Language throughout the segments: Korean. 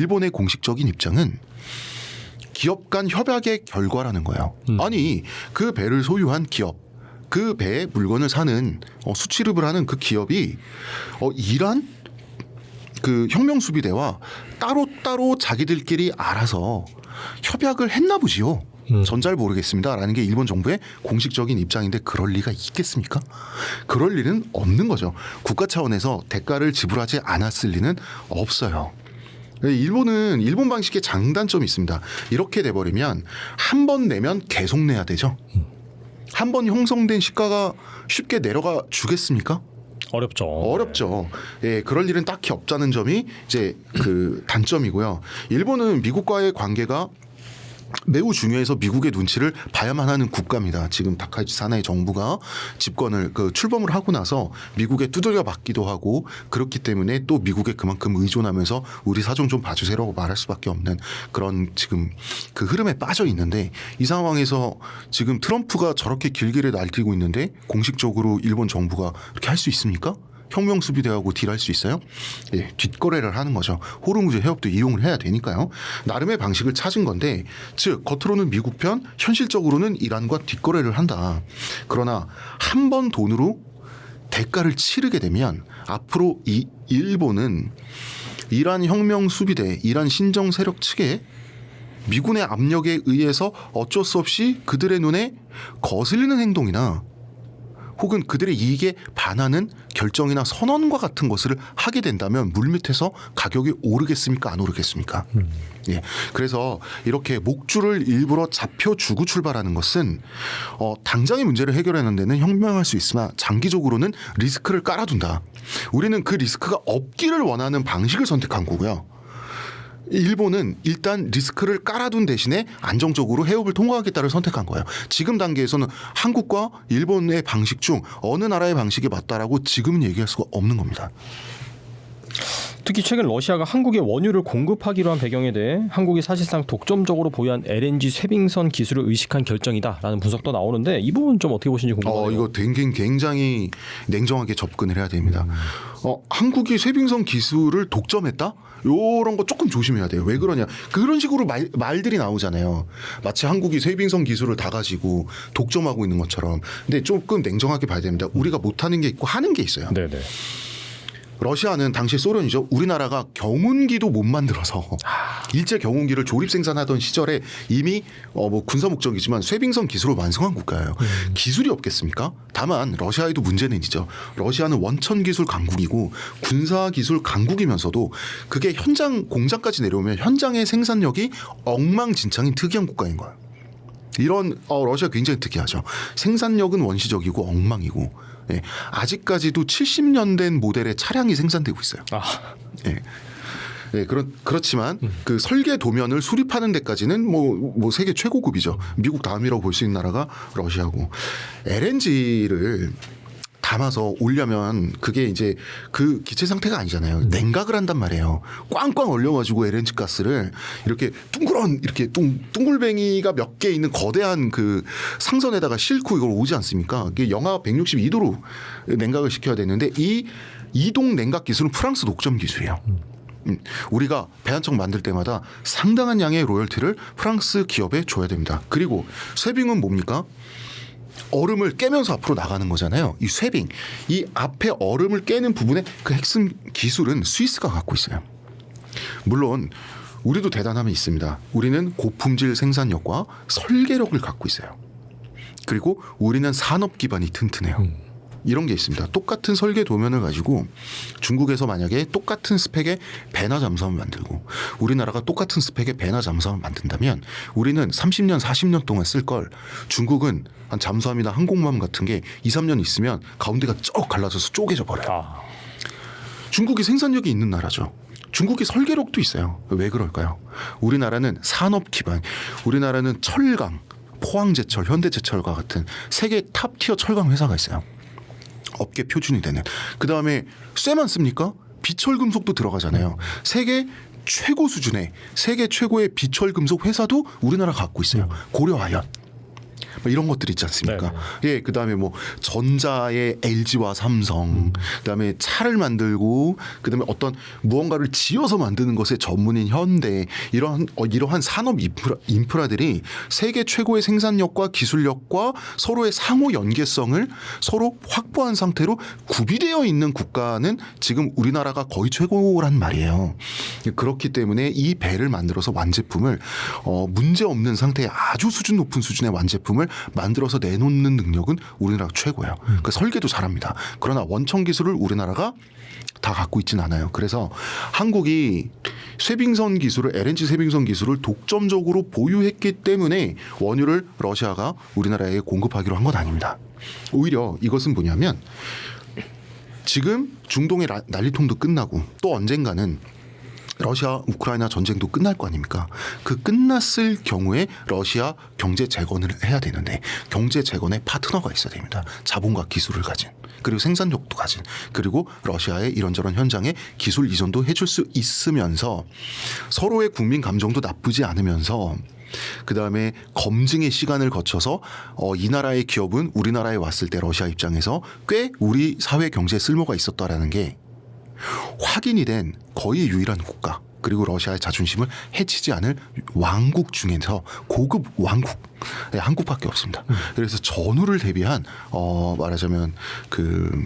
일본의 공식적인 입장은 기업 간 협약의 결과라는 거예요. 아니 그 배를 소유한 기업, 그 배에 물건을 사는 수취급을 하는 그 기업이 이란 그 혁명수비대와 따로따로 자기들끼리 알아서 협약을 했나 보지요. 전 잘 모르겠습니다라는 게 일본 정부의 공식적인 입장인데 그럴 리가 있겠습니까? 그럴 리는 없는 거죠. 국가 차원에서 대가를 지불하지 않았을 리는 없어요. 일본은 일본 방식의 장단점이 있습니다. 이렇게 돼버리면 한 번 내면 계속 내야 되죠. 한 번 형성된 시가가 쉽게 내려가 주겠습니까? 어렵죠. 예, 그럴 일은 딱히 없다는 점이 이제 그 단점이고요. 일본은 미국과의 관계가 매우 중요해서 미국의 눈치를 봐야만 하는 국가입니다. 지금 다카이치 사나이 정부가 집권을 출범을 하고 나서 미국에 두들겨 맞기도 하고 그렇기 때문에 또 미국에 그만큼 의존하면서 우리 사정 좀 봐주세요라고 말할 수밖에 없는 그런 지금 그 흐름에 빠져 있는데 이 상황에서 지금 트럼프가 저렇게 길게를 날뛰고 있는데 공식적으로 일본 정부가 그렇게 할 수 있습니까? 혁명수비대하고 딜할 수 있어요? 예, 뒷거래를 하는 거죠. 호르무즈 해협도 이용을 해야 되니까요. 나름의 방식을 찾은 건데 즉 겉으로는 미국 편 현실적으로는 이란과 뒷거래를 한다. 그러나 한 번 돈으로 대가를 치르게 되면 앞으로 이 일본은 이란 혁명수비대 이란 신정 세력 측에 미군의 압력에 의해서 어쩔 수 없이 그들의 눈에 거슬리는 행동이나 혹은 그들의 이익에 반하는 결정이나 선언과 같은 것을 하게 된다면 물밑에서 가격이 오르겠습니까? 안 오르겠습니까? 예. 그래서 이렇게 목줄을 일부러 잡혀주고 출발하는 것은 당장의 문제를 해결하는 데는 현명할 수 있으나 장기적으로는 리스크를 깔아둔다. 우리는 그 리스크가 없기를 원하는 방식을 선택한 거고요. 일본은 일단 리스크를 깔아둔 대신에 안정적으로 해협을 통과하겠다를 선택한 거예요. 지금 단계에서는 한국과 일본의 방식 중 어느 나라의 방식이 맞다라고 지금은 얘기할 수가 없는 겁니다. 특히 최근 러시아가 한국에 원유를 공급하기로 한 배경에 대해 한국이 사실상 독점적으로 보유한 LNG 쇄빙선 기술을 의식한 결정이다라는 분석도 나오는데 이 부분 좀 어떻게 보시는지 궁금해요. 이거 굉장히 냉정하게 접근을 해야 됩니다. 한국이 쇄빙선 기술을 독점했다? 요런 거 조금 조심해야 돼요. 왜 그러냐? 그런 식으로 말들이 나오잖아요. 마치 한국이 쇄빙선 기술을 다 가지고 독점하고 있는 것처럼. 근데 조금 냉정하게 봐야 됩니다. 우리가 못하는 게 있고 하는 게 있어요. 네네. 러시아는 당시 소련이죠. 우리나라가 경운기도 못 만들어서 일제 경운기를 조립 생산하던 시절에 이미 군사 목적이지만 쇄빙선 기술을 완성한 국가예요. 기술이 없겠습니까? 다만 러시아에도 문제는 있죠. 러시아는 원천 기술 강국이고 군사 기술 강국이면서도 그게 현장 공장까지 내려오면 현장의 생산력이 엉망진창인 특이한 국가인 거예요. 이런 러시아 굉장히 특이하죠. 생산력은 원시적이고 엉망이고 예, 아직까지도 70년 된 모델의 차량이 생산되고 있어요. 예. 예, 그렇지만 그 설계 도면을 수립하는 데까지는 뭐 세계 최고급이죠. 미국 다음이라고 볼 수 있는 나라가 러시아고 LNG를 담아서 오려면 그게 이제 그 기체 상태가 아니잖아요. 냉각을 한단 말이에요. 꽝꽝 얼려가지고 LNG 가스를 이렇게 이렇게 둥글뱅이가 몇 개 있는 거대한 그 상선에다가 싣고 이걸 오지 않습니까? 이게 영하 162도로 냉각을 시켜야 되는데 이 이동 냉각 기술은 프랑스 독점 기술이에요. 우리가 배 한 척 만들 때마다 상당한 양의 로열티를 프랑스 기업에 줘야 됩니다. 그리고 쇄빙은 뭡니까? 얼음을 깨면서 앞으로 나가는 거잖아요. 이 쇄빙, 이 앞에 얼음을 깨는 부분의 그 핵심 기술은 스위스가 갖고 있어요. 물론 우리도 대단함이 있습니다. 우리는 고품질 생산력과 설계력을 갖고 있어요. 그리고 우리는 산업 기반이 튼튼해요. 이런 게 있습니다. 똑같은 설계 도면을 가지고 중국에서 만약에 똑같은 스펙의 배나 잠수함을 만들고 우리나라가 똑같은 스펙의 배나 잠수함을 만든다면 우리는 30년 40년 동안 쓸 걸 중국은 한 잠수함이나 항공모함 같은 게 2, 3년 있으면 가운데가 쩍 갈라져서 쪼개져 버려요. 중국이 생산력이 있는 나라죠. 중국이 설계력도 있어요. 왜 그럴까요? 우리나라는 산업 기반, 우리나라는 철강, 포항제철, 현대제철과 같은 세계 탑티어 철강 회사가 있어요. 업계 표준이 되는. 그다음에 쇠만 씁니까? 비철금속도 들어가잖아요. 세계 최고 수준의 세계 최고의 비철금속 회사도 우리나라 갖고 있어요. 고려아연. 이런 것들 있지 않습니까? 예, 그다음에 뭐 전자의 LG와 삼성, 그다음에 차를 만들고 그다음에 어떤 무언가를 지어서 만드는 것에 전문인 현대 이러한 산업 인프라들이 세계 최고의 생산력과 기술력과 서로의 상호 연계성을 서로 확보한 상태로 구비되어 있는 국가는 지금 우리나라가 거의 최고란 말이에요. 그렇기 때문에 이 배를 만들어서 완제품을 문제 없는 상태의 아주 수준 높은 수준의 완제품을 만들어서 내놓는 능력은 우리나라가 최고예요. 그 설계도 잘합니다. 그러나 원천 기술을 우리나라가 다 갖고 있진 않아요. 그래서 한국이 쇄빙선 기술을 LNG 쇄빙선 기술을 독점적으로 보유했기 때문에 원유를 러시아가 우리나라에 공급하기로 한 건 아닙니다. 오히려 이것은 뭐냐면 지금 중동의 난리통도 끝나고 또 언젠가는 러시아 우크라이나 전쟁도 끝날 거 아닙니까? 그 끝났을 경우에 러시아 경제 재건을 해야 되는데 경제 재건에 파트너가 있어야 됩니다. 자본과 기술을 가진 그리고 생산력도 가진 그리고 러시아의 이런저런 현장에 기술 이전도 해줄 수 있으면서 서로의 국민 감정도 나쁘지 않으면서 그다음에 검증의 시간을 거쳐서 이 나라의 기업은 우리나라에 왔을 때 러시아 입장에서 꽤 우리 사회 경제에 쓸모가 있었다라는 게 확인이 된 거의 유일한 국가 그리고 러시아의 자존심을 해치지 않을 왕국 중에서 고급 왕국 한국밖에 없습니다. 그래서 전후를 대비한 말하자면 그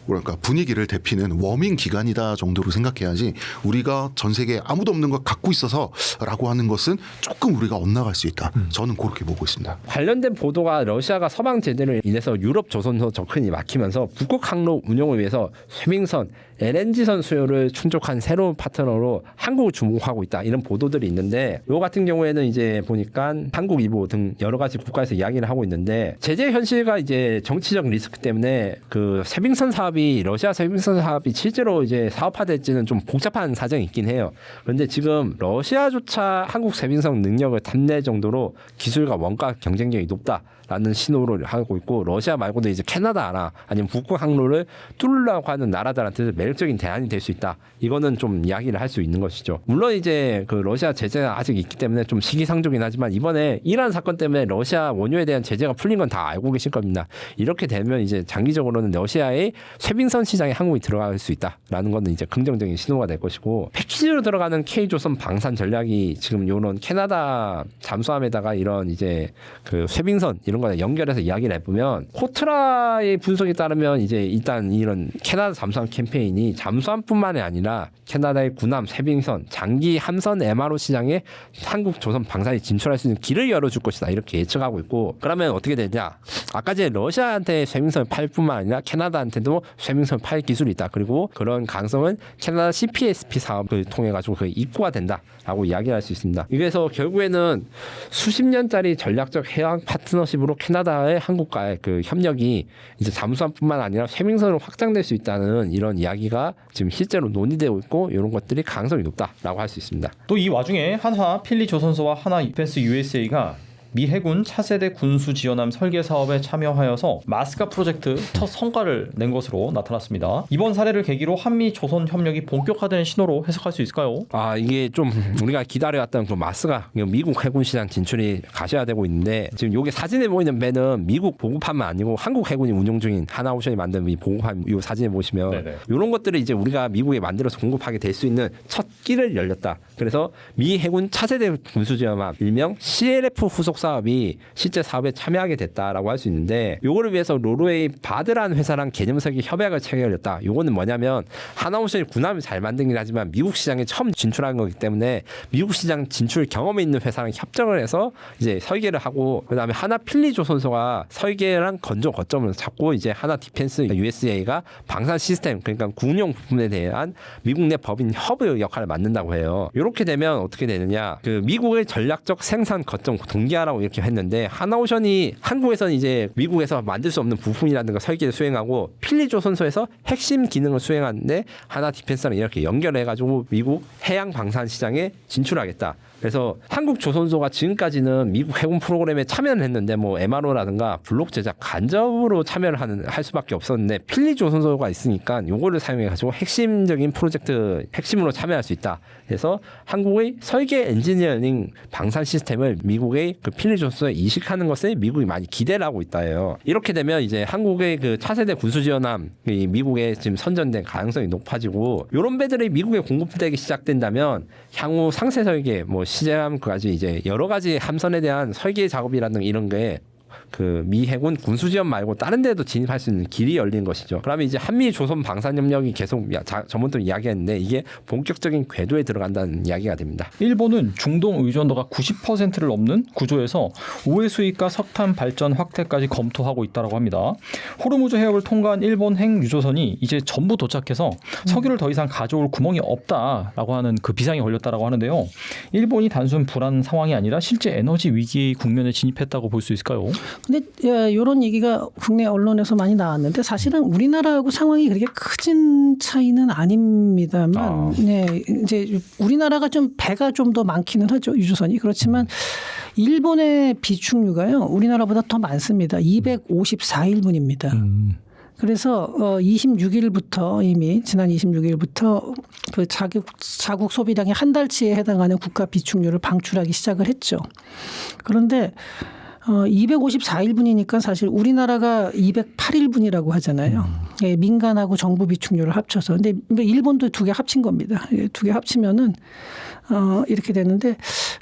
뭐랄까 분위기를 대피는 워밍 기간이다 정도로 생각해야지 우리가 전 세계에 아무도 없는 걸 갖고 있어서라고 하는 것은 조금 우리가 엇나갈 수 있다. 저는 그렇게 보고 있습니다. 관련된 보도가 러시아가 서방 제재로 인해서 유럽 조선소 접근이 막히면서 북극 항로 운영을 위해서 쇄빙선, LNG선 수요를 충족한 새로운 파트너로 한국을 주목하고 있다. 이런 보도들이 있는데 요 같은 경우에는 이제 보니까 한국 일보 등 여러 가지 국가에서 이야기를 하고 있는데 제재 현실과 이제 정치적 리스크 때문에 그 쇄빙선 사업이 러시아 쇄빙선 사업이 실제로 이제 사업화될지는 좀 복잡한 사정이 있긴 해요. 그런데 지금 러시아조차 한국 쇄빙선 능력을 탐낼 정도로 기술과 원가 경쟁력이 높다라는 신호를 하고 있고 러시아 말고도 이제 캐나다나 아니면 북극 항로를 뚫으려고 하는 나라들한테 매력적인 대안이 될 수 있다. 이거는 좀 이야기를 할 수 있는 것이죠. 물론 이제 그 러시아 제재가 아직 있기 때문에 좀 시기상조긴 하지만 이번에 이란 사건 때문에 러시아 원유에 대한 제재가 풀린 건 다 알고 계실 겁니다. 이렇게 되면 이제 장기적으로는 러시아의 쇄빙선 시장에 한국이 들어갈 수 있다라는 거는 이제 긍정적인 신호가 될 것이고 패키지로 들어가는 K조선 방산 전략이 지금 요런 캐나다 잠수함에다가 이런 이제 그 쇄빙선 이런 거에 연결해서 이야기를 해보면 코트라의 분석에 따르면 이제 일단 이런 캐나다 잠수함 캠페인이 잠수함뿐만이 아니라 캐나다의 군함, 쇄빙선, 장기 함선 MRO 시장에 한국 조선 방산이 진출할 수 있는 길을 열어줄 것이다 이렇게 예측하고 있고 그러면 어떻게 되냐 아까 전에 러시아한테 쇄빙선을 팔 뿐만 아니라 캐나다한테도 쇄빙선을 팔 기술이 있다 그리고 그런 가능성은 캐나다 CPSP 사업을 통해 가지고 그 입고가 된다라고 이야기할 수 있습니다. 그래서 결국에는 수십 년짜리 전략적 해양 파트너십으로 캐나다의 한국과의 그 협력이 이제 잠수함뿐만 아니라 쇄빙선으로 확장될 수 있다는 이런 이야기가 지금 실제로 논의되고 있고 이런 것들이 가능성이 높다라고 할 수 있습니다. 또 이 와중에 한화 필리 조선소와 한화 디펜스 USA가 미 해군 차세대 군수 지원함 설계 사업에 참여하여서 마스카 프로젝트 첫 성과를 낸 것으로 나타났습니다. 이번 사례를 계기로 한미 조선 협력이 본격화되는 신호로 해석할 수 있을까요? 아 이게 좀 우리가 기다려왔던 그 마스가 미국 해군 시장 진출이 가셔야되고 있는데 지금 요게 사진에 보이는 배는 미국 보급함은 아니고 한국 해군이 운용 중인 하나오션이 만든 이 보급함 요 사진에 보시면 네네. 이런 것들을 이제 우리가 미국에 만들어서 공급하게 될 수 있는 첫 길을 열렸다. 그래서 미 해군 차세대 군수지원함 일명 CLF 후속 사업이 실제 사업에 참여하게 됐다라고 할 수 있는데 요거를 위해서 노르웨이 바드라는 회사랑 개념 설계 협약을 체결했다. 요거는 뭐냐면 하나오션이 군함을 잘 만들긴 하지만 미국 시장에 처음 진출한 거기 때문에 미국 시장 진출 경험이 있는 회사랑 협정을 해서 이제 설계를 하고 그다음에 하나 필리 조선소가 설계랑 건조 거점을 잡고 이제 하나 디펜스 USA가 방산 시스템 그러니까 군용 부품에 대한 미국 내 법인 허브 역할을 맡는다고 해요. 이렇게 되면 어떻게 되느냐? 그 미국의 전략적 생산 거점 동기화라고 이렇게 했는데 하나오션이 한국에서는 이제 미국에서 만들 수 없는 부품이라든가 설계를 수행하고 필리 조선소에서 핵심 기능을 수행하는데 하나 디펜스랑 이렇게 연결해가지고 미국 해양 방산 시장에 진출하겠다. 그래서 한국 조선소가 지금까지는 미국 해군 프로그램에 참여를 했는데 뭐 MRO라든가 블록 제작 간접으로 참여를 할 수밖에 없었는데 필리 조선소가 있으니까 요거를 사용해 가지고 핵심적인 프로젝트 핵심으로 참여할 수 있다. 그래서 한국의 설계 엔지니어링 방산 시스템을 미국의 그 필리 조선소에 이식하는 것에 미국이 많이 기대를 하고 있다예요. 이렇게 되면 이제 한국의 그 차세대 군수지원함 미국에 지금 선전된 가능성이 높아지고 이런 배들이 미국에 공급되기 시작된다면 향후 상세 설계 뭐 시제함까지 이제 여러 가지 함선에 대한 설계 작업이라든가 이런 게 그 미 해군 군수지원 말고 다른 데도 진입할 수 있는 길이 열린 것이죠. 그러면 이제 한미 조선 방산 협력이 계속 전부터 이야기했는데 이게 본격적인 궤도에 들어간다는 이야기가 됩니다. 일본은 중동 의존도가 90%를 넘는 구조에서 우회 수익과 석탄 발전 확대까지 검토하고 있다고 합니다. 호르무즈 해협을 통과한 일본행 유조선이 이제 전부 도착해서 석유를 더 이상 가져올 구멍이 없다라고 하는 그 비상이 걸렸다라고 하는데요. 일본이 단순 불안 상황이 아니라 실제 에너지 위기 국면에 진입했다고 볼 수 있을까요? 근데 이런 얘기가 국내 언론에서 많이 나왔는데 사실은 우리나라하고 상황이 그렇게 크진 차이는 아닙니다만, 네, 이제 우리나라가 좀 배가 좀 더 많기는 하죠, 유조선이. 그렇지만 일본의 비축유가요 우리나라보다 더 많습니다. 254일분입니다. 그래서 26일부터 이미 지난 26일부터 그 자국 소비량의 한 달치에 해당하는 국가 비축유를 방출하기 시작을 했죠. 그런데 254일분이니까 사실 우리나라가 208일분이라고 하잖아요. 예, 민간하고 정부 비축유를 합쳐서. 근데 일본도 두 개 합친 겁니다. 두 개 합치면은 이렇게 되는데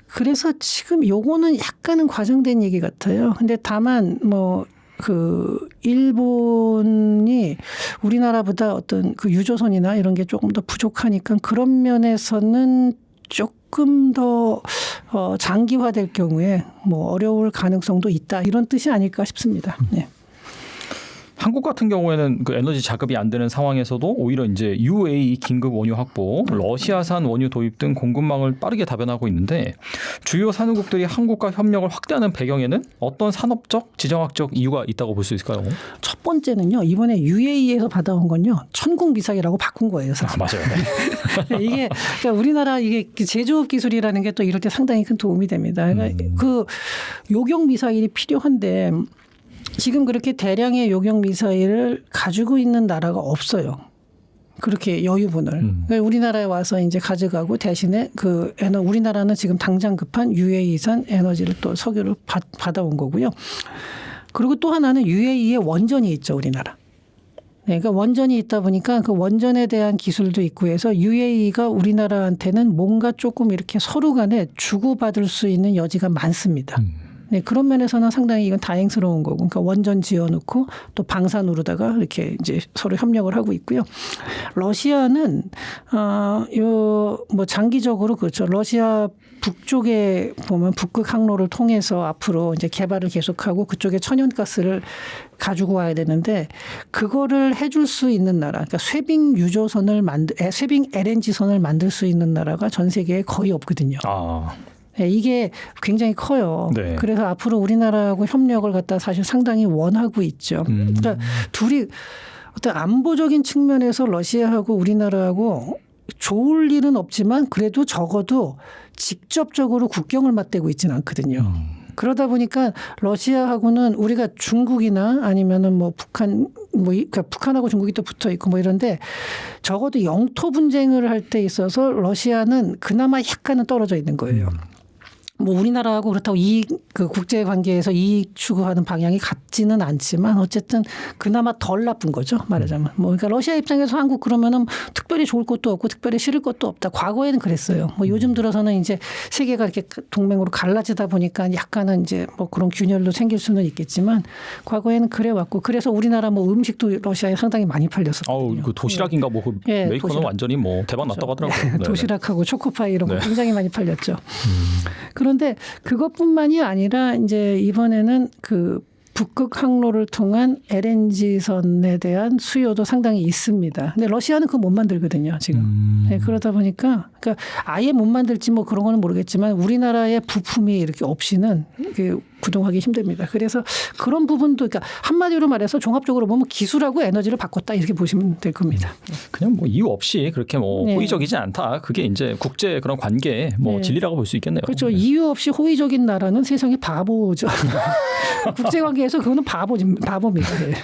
그래서 지금 요거는 약간은 과장된 얘기 같아요. 근데 다만 그 일본이 우리나라보다 어떤 그 유조선이나 이런 게 조금 더 부족하니까 그런 면에서는 조금 더 장기화될 경우에 뭐 어려울 가능성도 있다 이런 뜻이 아닐까 싶습니다. 네. 한국 같은 경우에는 그 에너지 자급이 안 되는 상황에서도 오히려 이제 UAE 긴급 원유 확보, 러시아산 원유 도입 등 공급망을 빠르게 다변하고 있는데 주요 산유국들이 한국과 협력을 확대하는 배경에는 어떤 산업적, 지정학적 이유가 있다고 볼 수 있을까요? 첫 번째는요. 이번에 UAE에서 받아온 건요. 천국 미사일이라고 바꾼 거예요. 사실. 맞아요. 이게 그러니까 우리나라 이게 제조업 기술이라는 게 또 이럴 때 상당히 큰 도움이 됩니다. 그러니까 그 요격 미사일이 필요한데 지금 그렇게 대량의 요격 미사일을 가지고 있는 나라가 없어요. 그렇게 여유분을. 그러니까 우리나라에 와서 이제 가져가고 대신에 우리나라는 지금 당장 급한 UAE산 에너지를 또 석유를 받아온 거고요. 그리고 또 하나는 UAE에 원전이 있죠, 우리나라. 네, 그러니까 원전이 있다 보니까 그 원전에 대한 기술도 있고 해서 UAE가 우리나라한테는 뭔가 조금 이렇게 서로 간에 주고받을 수 있는 여지가 많습니다. 네, 그런 면에서는 상당히 이건 다행스러운 거고, 그러니까 원전 지어놓고 또 방산으로다가 이렇게 이제 서로 협력을 하고 있고요. 러시아는 뭐 장기적으로 그렇죠. 러시아 북쪽에 보면 북극 항로를 통해서 앞으로 이제 개발을 계속하고 그쪽에 천연가스를 가지고 와야 되는데 그거를 해줄 수 있는 나라, 그러니까 쇠빙 LNG선을 만들 수 있는 나라가 전 세계에 거의 없거든요. 네, 이게 굉장히 커요. 네. 그래서 앞으로 우리나라하고 협력을 갖다 사실 상당히 원하고 있죠. 그러니까 둘이 어떤 안보적인 측면에서 러시아하고 우리나라하고 좋을 일은 없지만 그래도 적어도 직접적으로 국경을 맞대고 있지는 않거든요. 그러다 보니까 러시아하고는 우리가 중국이나 아니면은 뭐 북한 그러니까 북한하고 중국이 또 붙어 있고 뭐 이런데 적어도 영토 분쟁을 할 때 있어서 러시아는 그나마 약간은 떨어져 있는 거예요. 뭐 우리나라하고 그렇다고 그 국제 관계에서 이익 추구하는 방향이 같지는 않지만 어쨌든 그나마 덜 나쁜 거죠, 말하자면. 뭐 그러니까 러시아 입장에서 한국 그러면은 특별히 좋을 것도 없고 특별히 싫을 것도 없다. 과거에는 그랬어요. 뭐 요즘 들어서는 이제 세계가 이렇게 동맹으로 갈라지다 보니까 약간은 이제 뭐 그런 균열도 생길 수는 있겠지만 과거에는 그래 왔고 그래서 우리나라 뭐 음식도 러시아에 상당히 많이 팔렸었거든요. 그 도시락인가 뭐 그 메이커는 도시락. 완전히 뭐 대박 났다고 하더라고요. 네. 도시락하고 초코파이 이런 거 굉장히 많이 팔렸죠. 그런데 그것뿐만이 아니라 이제 이번에는 그 북극 항로를 통한 LNG선에 대한 수요도 상당히 있습니다. 근데 러시아는 그거 못 만들거든요, 지금. 네, 그러다 보니까 그러니까 아예 못 만들지 뭐 그런 거는 모르겠지만 우리나라의 부품이 이렇게 없이는 부동하기 힘듭니다. 그래서 그런 부분도 그러니까 한마디로 말해서 종합적으로 보면 기술하고 에너지를 바꿨다 이렇게 보시면 될 겁니다. 그냥 뭐 이유 없이 그렇게 뭐 네. 호의적이지 않다. 그게 이제 국제 그런 관계의 뭐 네. 진리라고 볼 수 있겠네요. 그렇죠. 이유 없이 호의적인 나라는 세상의 바보죠. 국제관계에서 그거는 바보입니다. 네.